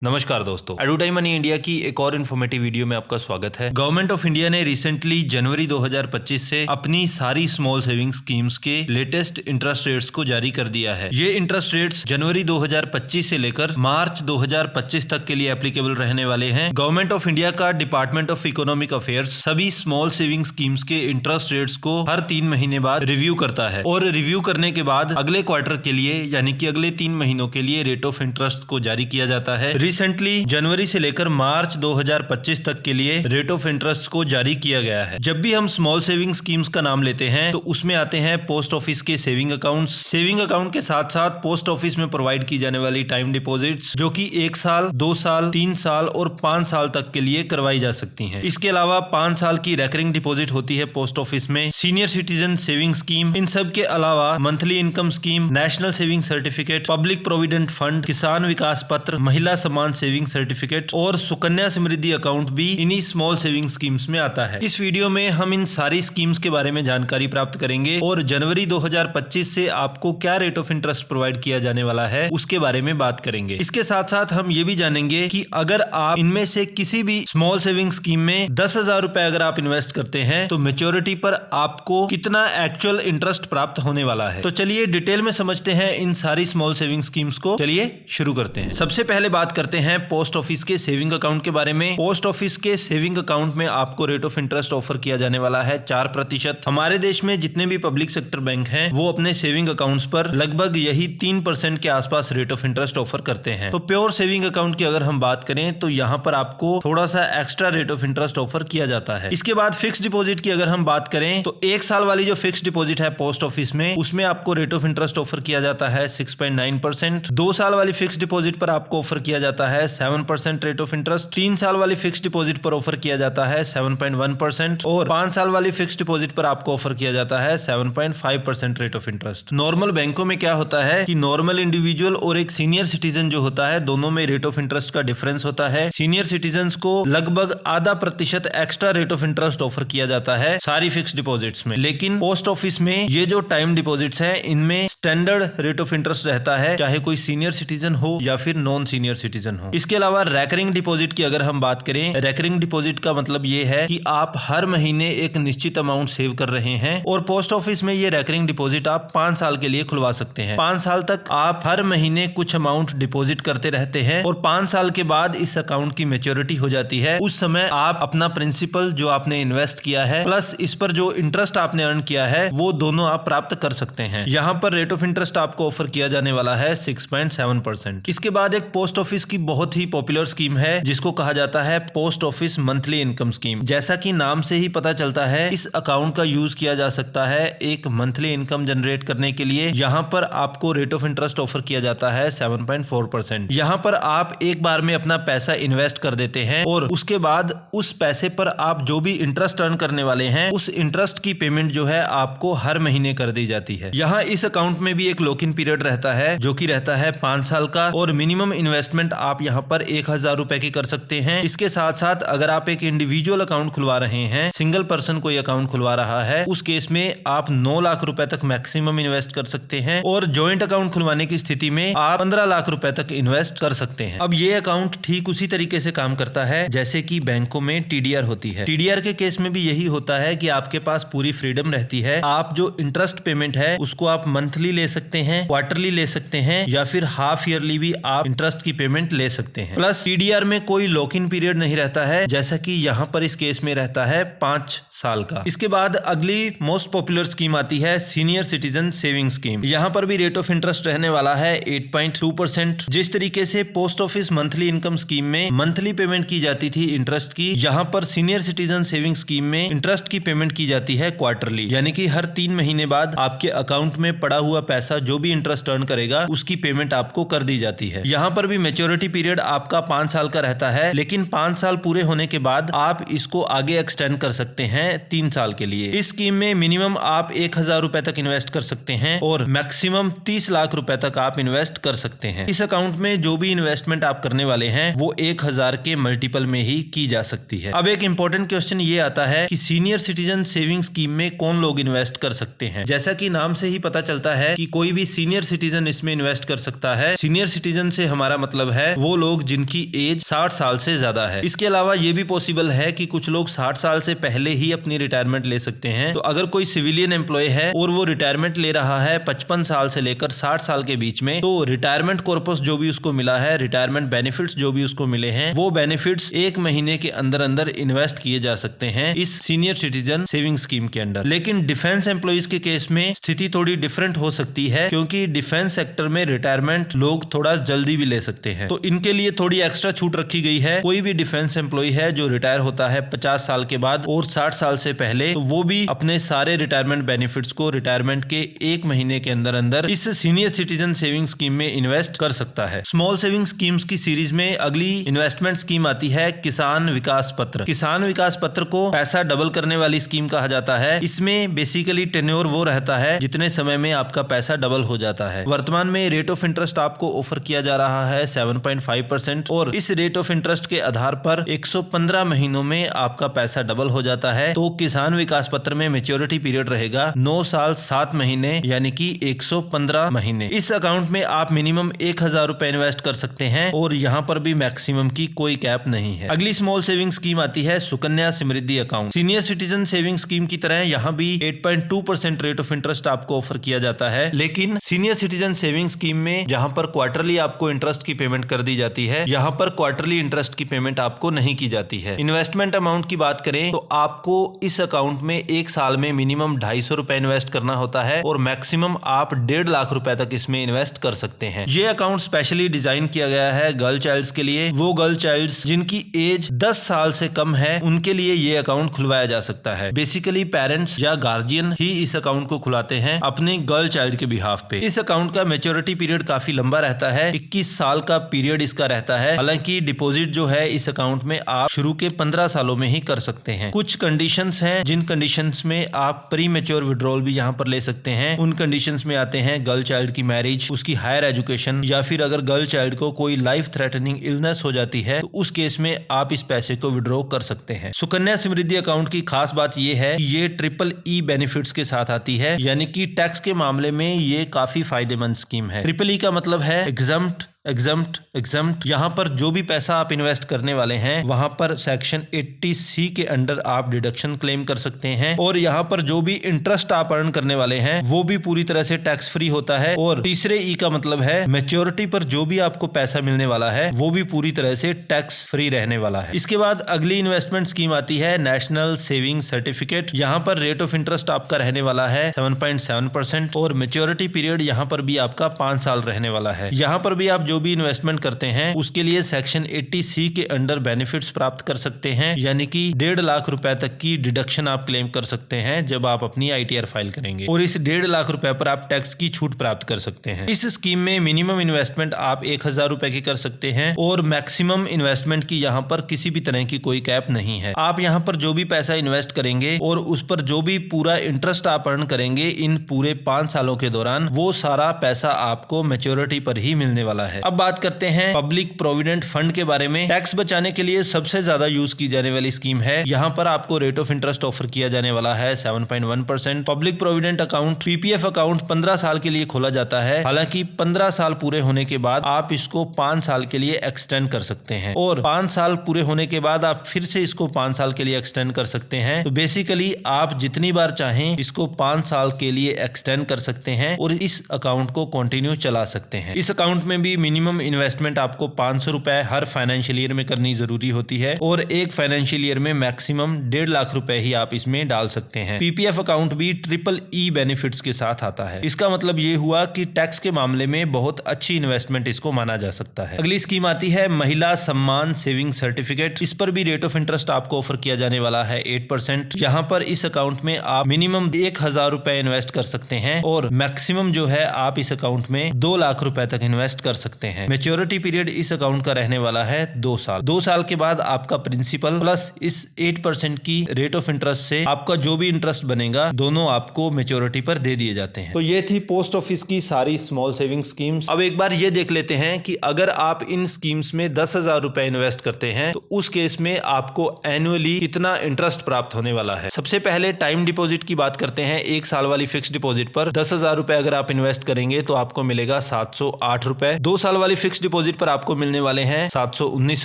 नमस्कार दोस्तों, एडुटाइम money India की एक और इन्फॉर्मेटिव वीडियो में आपका स्वागत है। गवर्नमेंट ऑफ इंडिया ने रिसेंटली जनवरी 2025 से अपनी सारी स्मॉल सेविंग स्कीम्स के लेटेस्ट इंटरेस्ट रेट्स को जारी कर दिया है। ये इंटरेस्ट रेट्स जनवरी 2025 से लेकर मार्च 2025 तक के लिए एप्लीकेबल रहने वाले हैं। गवर्नमेंट ऑफ इंडिया का डिपार्टमेंट ऑफ इकोनॉमिक अफेयर्स सभी स्मॉल सेविंग स्कीम्स के इंटरेस्ट रेट्स को हर 3 महीने बाद रिव्यू करता है और रिव्यू करने के बाद अगले क्वार्टर के लिए यानी कि अगले 3 महीनों के लिए रेट ऑफ इंटरेस्ट को जारी किया जाता है। रिसेंटली जनवरी से लेकर मार्च 2025 तक के लिए रेट ऑफ इंटरेस्ट को जारी किया गया है। जब भी हम स्मॉल सेविंग स्कीम्स का नाम लेते हैं तो उसमें आते हैं पोस्ट ऑफिस के सेविंग अकाउंट्स। सेविंग अकाउंट के साथ साथ पोस्ट ऑफिस में प्रोवाइड की जाने वाली टाइम डिपॉजिट्स जो कि 1 साल, 2 साल, 3 साल और 5 साल तक के लिए करवाई जा सकती हैं। इसके अलावा 5 साल की रेकरिंग डिपॉजिट होती है पोस्ट ऑफिस में। सीनियर सिटीजन सेविंग स्कीम, इन सब के अलावा monthly income scheme, national saving certificate, public provident fund, किसान विकास पत्र, महिला समान सेविंग सर्टिफिकेट और सुकन्या समृद्धि अकाउंट भी इन्हीं स्मॉल सेविंग स्कीम्स में आता है। इस वीडियो में हम इन सारी स्कीम्स के बारे में जानकारी प्राप्त करेंगे और जनवरी 2025 से आपको क्या रेट ऑफ इंटरेस्ट प्रोवाइड किया जाने वाला है उसके बारे में बात करेंगे। इसके साथ साथ हम ये भी जानेंगे कि अगर आप इनमें से किसी भी स्मॉल सेविंग स्कीम में 10,000 रुपए अगर आप इन्वेस्ट करते हैं तो मेच्योरिटी पर आपको कितना एक्चुअल इंटरेस्ट प्राप्त होने वाला है। तो चलिए डिटेल में समझते हैं इन सारी स्मॉल सेविंग स्कीम्स को। चलिए शुरू करते हैं। सबसे पहले बात करते हैं पोस्ट ऑफिस के सेविंग अकाउंट के बारे में। पोस्ट ऑफिस के सेविंग अकाउंट में आपको रेट ऑफ इंटरेस्ट ऑफर किया जाने वाला है 4%। हमारे देश में जितने भी पब्लिक सेक्टर बैंक हैं वो अपने सेविंग अकाउंट्स पर लगभग यही 3% के आसपास रेट ऑफ इंटरेस्ट ऑफर करते हैं। तो प्योर सेविंग अकाउंट की अगर हम बात करें तो यहाँ पर आपको थोड़ा सा extra rate of interest offer किया जाता है। इसके बाद फिक्स डिपॉजिट की अगर हम बात करें तो 1 साल वाली जो फिक्स डिपॉजिट है पोस्ट ऑफिस में उसमें आपको रेट ऑफ इंटरेस्ट ऑफर किया जाता है 6.9%। 2 साल वाली फिक्स डिपॉजिट पर आपको ऑफर किया जाता है 7% रेट ऑफ इंटरेस्ट। 3 साल वाली फिक्स डिपॉजिट पर ऑफर किया जाता है 7.1% और 5 साल वाली फिक्स डिपॉजिट पर आपको ऑफर किया जाता है 7.5% रेट ऑफ इंटरेस्ट। नॉर्मल बैंकों में क्या होता है कि नॉर्मल इंडिविजुअल और एक सीनियर सिटीजन जो होता है दोनों में रेट ऑफ इंटरेस्ट का डिफरेंस होता है। सीनियर सिटीजन को लगभग आधा प्रतिशत extra rate of interest offer किया जाता है सारी फिक्स डिपॉजिट्स में, लेकिन पोस्ट ऑफिस में ये जो टाइम डिपॉजिट्स हैं इनमें स्टैंडर्ड रेट ऑफ इंटरेस्ट रहता है, चाहे कोई सीनियर सिटीजन हो या फिर नॉन सीनियर सिटीजन हो। इसके अलावा रेकरिंग डिपॉजिट की अगर हम बात करें, रेकरिंग डिपॉजिट का मतलब ये है कि आप हर महीने एक निश्चित अमाउंट सेव कर रहे हैं और पोस्ट ऑफिस में ये रेकरिंग डिपॉजिट आप 5 साल के लिए खुलवा सकते हैं। 5 साल तक आप हर महीने कुछ अमाउंट डिपॉजिट करते रहते हैं और 5 साल के बाद इस अकाउंट की मैच्योरिटी हो जाती है। उस समय आप अपना प्रिंसिपल जो आपने इन्वेस्ट किया है प्लस इस पर जो इंटरेस्ट आपने अर्न किया है वो दोनों आप प्राप्त कर सकते हैं। यहाँ पर रेट ऑफ इंटरेस्ट आपको ऑफर किया जाने वाला है 6.7%। इसके बाद एक पोस्ट ऑफिस की बहुत ही पॉपुलर स्कीम है जिसको कहा जाता है post office monthly income scheme. जैसा कि नाम से ही पता चलता है इस अकाउंट का यूज किया जा सकता है एक मंथली इनकम जनरेट करने के लिए। यहाँ पर आपको रेट ऑफ इंटरेस्ट ऑफर किया जाता है 7.4%। यहाँ पर आप एक बार में अपना पैसा इन्वेस्ट कर देते हैं और उसके बाद उस पैसे पर आप जो भी इंटरेस्ट अर्न करने वाले हैं उस इंटरेस्ट की पेमेंट जो है आपको हर महीने कर दी जाती है। यहाँ इस अकाउंट में भी एक लॉक इन पीरियड रहता है जो कि रहता है 5 साल का और मिनिमम इन्वेस्टमेंट आप यहाँ पर 1,000 रुपए की कर सकते हैं। इसके साथ साथ अगर आप एक इंडिविजुअल अकाउंट खुलवा रहे हैं, सिंगल पर्सन कोई अकाउंट खुलवा रहा है, उस केस में आप 9 लाख रुपए तक मैक्सिमम इन्वेस्ट कर सकते हैं और जॉइंट अकाउंट खुलवाने की स्थिति में आप 15 लाख रुपए तक इन्वेस्ट कर सकते हैं। अब ये अकाउंट ठीक उसी तरीके से काम करता है जैसे कि बैंकों में टीडीआर होती है। टीडीआर के केस में भी यही होता है कि आपके पास पूरी फ्रीडम रहती है। आप जो इंटरेस्ट पेमेंट है उसको आप मंथली ले सकते हैं, क्वार्टरली ले सकते हैं या फिर हाफ ईयरली भी आप इंटरेस्ट की पेमेंट ले सकते हैं। प्लस टीडीआर में कोई लॉक इन पीरियड नहीं रहता है जैसा कि यहाँ पर इस केस में रहता है 5 साल का। इसके बाद अगली मोस्ट पॉपुलर स्कीम आती है सीनियर सिटीजन सेविंग स्कीम। यहाँ पर भी रेट ऑफ इंटरेस्ट रहने वाला है 8.2%। जिस तरीके से post office monthly income scheme में मंथली पेमेंट की जाती थी इंटरेस्ट की, यहाँ पर सीनियर सिटीजन सेविंग स्कीम में इंटरेस्ट की पेमेंट की जाती है क्वार्टरली, यानी कि हर 3 महीने बाद आपके अकाउंट में पड़ा हुआ पैसा जो भी इंटरेस्ट अर्न करेगा उसकी पेमेंट आपको कर दी जाती है। यहाँ पर भी मैच्योरिटी पीरियड आपका 5 साल का रहता है, लेकिन 5 साल पूरे होने के बाद आप इसको आगे एक्सटेंड कर सकते हैं 3 साल के लिए। इस स्कीम में मिनिमम आप 1,000 रुपए तक इन्वेस्ट कर सकते हैं और मैक्सिमम 30 लाख रुपए तक आप इन्वेस्ट कर सकते हैं। इस अकाउंट में जो भी इन्वेस्टमेंट आप करने वाले हैं वो 1,000 के मल्टीपल में ही की जा सकती है। अब एक इंपॉर्टेंट क्वेश्चन ये आता है कि सीनियर सिटीजन सेविंग स्कीम में कौन लोग इन्वेस्ट कर सकते हैं। जैसा कि नाम से ही पता चलता है कि कोई भी सीनियर सिटीजन इसमें इन्वेस्ट कर सकता है। सीनियर सिटीजन से हमारा मतलब है है वो लोग जिनकी एज 60 साल से ज्यादा है। इसके अलावा ये भी पॉसिबल है कि कुछ लोग 60 साल से पहले ही अपनी रिटायरमेंट ले सकते हैं। तो अगर कोई सिविलियन एम्प्लॉय है और वो रिटायरमेंट ले रहा है 55 साल से लेकर 60 साल के बीच में, तो रिटायरमेंट कॉर्पस जो भी उसको मिला है, रिटायरमेंट बेनिफिट्स जो भी उसको मिले हैं, वो बेनिफिट्स 1 महीने के अंदर अंदर इन्वेस्ट किए जा सकते हैं इस सीनियर सिटीजन सेविंग स्कीम के अंदर। लेकिन डिफेंस एम्प्लॉइज के केस में स्थिति थोड़ी डिफरेंट हो सकती है, क्योंकि डिफेंस सेक्टर में रिटायरमेंट लोग थोड़ा जल्दी भी ले सकते हैं। तो इनके लिए थोड़ी एक्स्ट्रा छूट रखी गई है। कोई भी डिफेंस एम्प्लॉय है जो रिटायर होता है 50 साल के बाद और 60 साल से पहले, तो वो भी अपने सारे रिटायरमेंट बेनिफिट्स को रिटायरमेंट के 1 महीने के अंदर अंदर इस सीनियर सिटीजन सेविंग स्कीम में इन्वेस्ट कर सकता है। स्मॉल सेविंग स्कीम्स की सीरीज में अगली इन्वेस्टमेंट स्कीम आती है किसान विकास पत्र। किसान विकास पत्र को पैसा डबल करने वाली स्कीम कहा जाता है। इसमें बेसिकली टेन्योर वो रहता है जितने समय में आपका पैसा डबल हो जाता है। वर्तमान में रेट ऑफ इंटरेस्ट आपको ऑफर किया जा रहा है 7.5% और इस रेट ऑफ इंटरेस्ट के आधार पर 115 महीनों में आपका पैसा डबल हो जाता है। तो किसान विकास पत्र में मेच्योरिटी पीरियड रहेगा 9 साल 7 महीने, यानी कि 115 महीने। इस अकाउंट में आप मिनिमम 1000 रुपए इन्वेस्ट कर सकते हैं और यहाँ पर भी मैक्सिमम की कोई कैप नहीं है। अगली स्मॉल सेविंग स्कीम आती है Sukanya Samriddhi account. Senior citizen saving scheme की तरह यहाँ भी 8.2% रेट ऑफ इंटरेस्ट आपको ऑफर किया जाता है। लेकिन सीनियर सिटीजन सेविंग स्कीम में जहाँ पर क्वार्टरली आपको इंटरेस्ट की पेमेंट कर दी जाती है, यहाँ पर क्वार्टरली इंटरेस्ट की पेमेंट आपको नहीं की जाती है। इन्वेस्टमेंट अमाउंट की बात करें तो आपको इस अकाउंट में 1 साल में मिनिमम 250 रुपए इन्वेस्ट करना होता है और मैक्सिमम आप 1.5 लाख रुपए तक इसमें इन्वेस्ट कर सकते हैं। ये अकाउंट स्पेशली डिजाइन किया गया है गर्ल चाइल्ड्स के लिए। वो गर्ल चाइल्ड्स जिनकी एज 10 साल से कम है, उनके लिए ये अकाउंट खुलवाया जा सकता है। बेसिकली पेरेंट्स या गार्जियन ही इस अकाउंट को खुलाते हैं अपने गर्ल चाइल्ड के बिहाफ पे। इस अकाउंट का मैच्योरिटी पीरियड काफी लंबा रहता है, 21 साल का पीरियड इसका रहता है। हालांकि डिपॉजिट जो है इस अकाउंट में आप शुरू के 15 सालों में ही कर सकते हैं। कुछ कंडीशंस हैं जिन कंडीशंस में आप प्री मैच्योर विड्रॉल भी यहाँ पर ले सकते हैं। उन कंडीशंस में आते हैं गर्ल चाइल्ड की मैरिज, उसकी हायर एजुकेशन, या फिर अगर गर्ल चाइल्ड को कोई लाइफ थ्रेटनिंग इलनेस हो जाती है तो उस केस में आप इस पैसे को विड्रॉ कर सकते हैं। सुकन्या समृद्धि अकाउंट की खास बात यह है कि ये EEE बेनिफिट्स के साथ आती है, यानी कि टैक्स के मामले में ये काफी फायदेमंद स्कीम है। EEE का मतलब है एग्जम्प्ट एग्जम्प्ट। यहाँ पर जो भी पैसा आप इन्वेस्ट करने वाले हैं वहां पर सेक्शन 80C के अंडर आप डिडक्शन क्लेम कर सकते हैं और यहाँ पर जो भी इंटरेस्ट आप अर्न करने वाले हैं वो भी पूरी तरह से टैक्स फ्री होता है। और तीसरे ई का मतलब है मैच्योरिटी पर जो भी आपको पैसा मिलने वाला है वो भी पूरी तरह से टैक्स फ्री रहने वाला है। इसके बाद अगली इन्वेस्टमेंट स्कीम आती है नेशनल सेविंग सर्टिफिकेट। यहाँ पर रेट ऑफ इंटरेस्ट आपका रहने वाला है 7.7% और मैच्योरिटी पीरियड यहाँ पर भी आपका 5 साल रहने वाला है। यहाँ पर भी आप जो भी इन्वेस्टमेंट करते हैं उसके लिए सेक्शन 80C के अंडर बेनिफिट्स प्राप्त कर सकते हैं, यानी कि 1.5 लाख रुपए तक की डिडक्शन आप क्लेम कर सकते हैं जब आप अपनी ITR फाइल करेंगे और इस 1.5 लाख रुपए पर आप टैक्स की छूट प्राप्त कर सकते हैं। इस स्कीम में मिनिमम इन्वेस्टमेंट आप 1000 रुपए की कर सकते हैं और मैक्सिमम इन्वेस्टमेंट की यहाँ पर किसी भी तरह की कोई कैप नहीं है। आप यहाँ पर जो भी पैसा इन्वेस्ट करेंगे और उस पर जो भी पूरा इंटरेस्ट आप अर्न करेंगे इन पूरे 5 सालों के दौरान, वो सारा पैसा आपको मैच्योरिटी पर ही मिलने वाला है। अब बात करते हैं पब्लिक प्रोविडेंट फंड के बारे में। टैक्स बचाने के लिए सबसे ज्यादा यूज की जाने वाली स्कीम है। यहाँ पर आपको रेट ऑफ इंटरेस्ट ऑफर किया जाने वाला है 7.1%। Public provident account PPF account 15 साल के लिए खोला जाता है। हालांकि 15 साल पूरे होने के बाद आप इसको 5 साल के लिए एक्सटेंड कर सकते हैं और 5 साल पूरे होने के बाद आप फिर से इसको 5 साल के लिए एक्सटेंड कर सकते हैं। तो बेसिकली आप जितनी बार चाहें इसको 5 साल के लिए एक्सटेंड कर सकते हैं और इस अकाउंट को कंटिन्यू चला सकते हैं। इस अकाउंट में भी मिनिमम इन्वेस्टमेंट आपको 500 रुपए हर फाइनेंशियल ईयर में करनी जरूरी होती है और एक फाइनेंशियल ईयर में मैक्सिमम 1.5 लाख रुपए ही आप इसमें डाल सकते हैं। PPF अकाउंट भी EEE बेनिफिट्स के साथ आता है। इसका मतलब ये हुआ कि टैक्स के मामले में बहुत अच्छी इन्वेस्टमेंट इसको माना जा सकता है। अगली स्कीम आती है महिला सम्मान सेविंग सर्टिफिकेट। इस पर भी रेट ऑफ इंटरेस्ट आपको ऑफर किया जाने वाला है 8%। यहाँ पर इस अकाउंट में आप मिनिमम 1000 रुपए इन्वेस्ट कर सकते हैं और मैक्सिमम जो है आप इस अकाउंट में 2 लाख रुपए तक इन्वेस्ट कर सकते हैं। मैच्योरिटी पीरियड इस अकाउंट का रहने वाला है 2 साल। 2 साल के बाद आपका प्रिंसिपल प्लस इस 8% की रेट ऑफ इंटरेस्ट से आपका जो भी इंटरेस्ट बनेगा दोनों आपको मैच्योरिटी पर दे दिए जाते हैं। तो ये थी पोस्ट ऑफिस की सारी स्मॉल सेविंग स्कीम्स। अब एक बार ये देख लेते हैं कि अगर आप इन स्कीम्स में 10,000 रुपए इन्वेस्ट करते हैं तो उस केस में आपको एनुअली कितना इंटरेस्ट प्राप्त होने वाला है। सबसे पहले टाइम डिपॉजिट की बात करते हैं। 1 साल वाली फिक्स डिपॉजिट पर 10,000 रुपए अगर आप इन्वेस्ट करेंगे तो आपको मिलेगा 708 रुपए। 2 साल साल वाली फिक्स डिपॉजिट पर आपको मिलने वाले हैं 719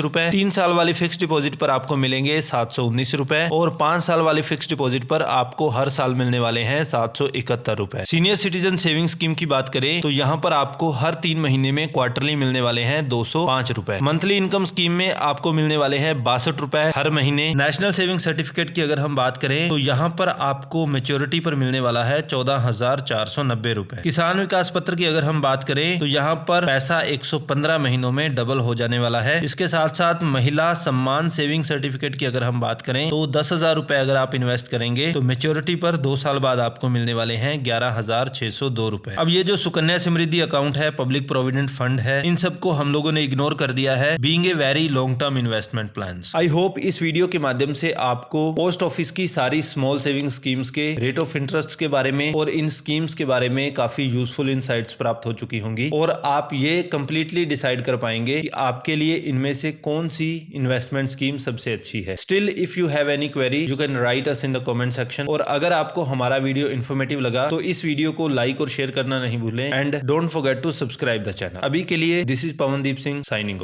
रुपए, 3 साल वाली फिक्स डिपॉजिट पर आपको मिलेंगे 719 रुपए और 5 साल वाली फिक्स डिपॉजिट पर आपको हर साल मिलने वाले हैं 771 रुपए। सीनियर सिटीजन सेविंग स्कीम की बात करें तो यहाँ पर आपको हर 3 महीने में क्वार्टरली मिलने वाले हैं 205 रुपए। मंथली इनकम स्कीम में आपको मिलने वाले हैं 62 रुपए हर महीने। नेशनल सेविंग सर्टिफिकेट की अगर हम बात करें तो यहाँ पर आपको मेच्योरिटी पर मिलने वाला है 14,490 रुपए। किसान विकास पत्र की अगर हम बात करें तो यहाँ पर पैसा 115 महीनों में डबल हो जाने वाला है। इसके साथ साथ महिला सम्मान सेविंग सर्टिफिकेट की अगर हम बात करें तो 10,000 रुपए अगर आप इन्वेस्ट करेंगे तो मेच्योरिटी पर 2 साल बाद आपको मिलने वाले हैं 11,602 रुपए। अब ये जो सुकन्या समृद्धि अकाउंट है, पब्लिक प्रोविडेंट फंड है, इन सबको हम लोगों ने इग्नोर कर दिया है being a very long term investment plans. I hope इस वीडियो के माध्यम से आपको पोस्ट ऑफिस की सारी स्मॉल सेविंग स्कीम्स के रेट ऑफ इंटरेस्ट के बारे में और इन स्कीम्स के बारे में काफी यूजफुल इनसाइट्स प्राप्त हो चुकी होंगी और आप ये कंप्लीटली डिसाइड कर पाएंगे कि आपके लिए इनमें से कौन सी इन्वेस्टमेंट स्कीम सबसे अच्छी है। Still if you have any query you can write us in the comment section. और अगर आपको हमारा वीडियो इन्फॉर्मेटिव लगा तो इस वीडियो को लाइक और शेयर करना नहीं भूलें and don't forget to subscribe the channel. अभी के लिए this is Pavandeep Singh signing of.